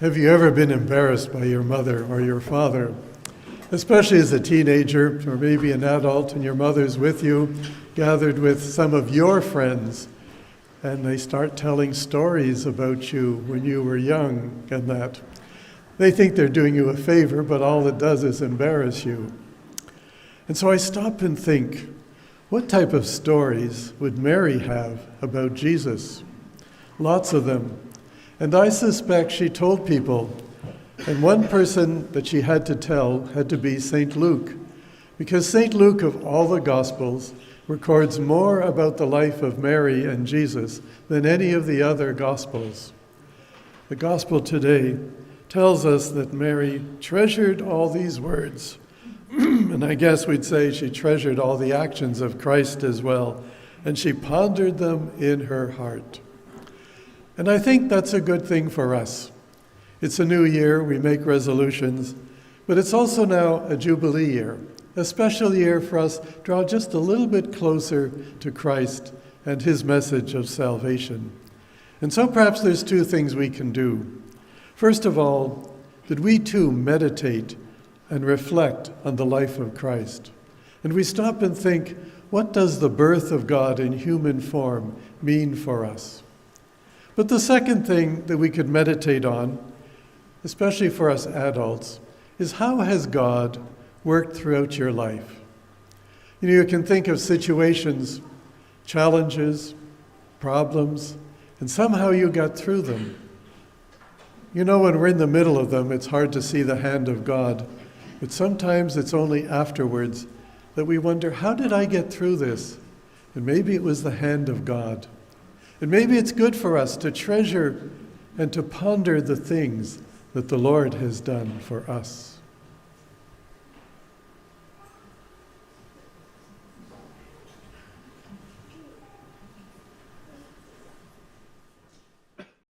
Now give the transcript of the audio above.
Have you ever been embarrassed by your mother or your father, especially as a teenager or maybe an adult and your mother's with you, gathered with some of your friends, and they start telling stories about you when you were young and that? They think they're doing you a favor, but all it does is embarrass you. And so I stop and think, what type of stories would Mary have about Jesus? Lots of them. And I suspect she told people, and one person that she had to tell had to be St. Luke, because St. Luke, of all the Gospels, records more about the life of Mary and Jesus than any of the other Gospels. The Gospel today tells us that Mary treasured all these words, and I guess we'd say she treasured all the actions of Christ as well, and she pondered them in her heart. And I think that's a good thing for us. It's a new year, we make resolutions, but it's also now a Jubilee year, a special year for us to draw just a little bit closer to Christ and his message of salvation. And so perhaps there's two things we can do. First of all, that we too meditate and reflect on the life of Christ. And we stop and think, what does the birth of God in human form mean for us? But the second thing that we could meditate on, especially for us adults, is how has God worked throughout your life? You can think of situations, challenges, problems, and somehow you got through them. When we're in the middle of them, it's hard to see the hand of God, but sometimes it's only afterwards that we wonder, how did I get through this? And maybe it was the hand of God. And maybe it's good for us to treasure and to ponder the things that the Lord has done for us.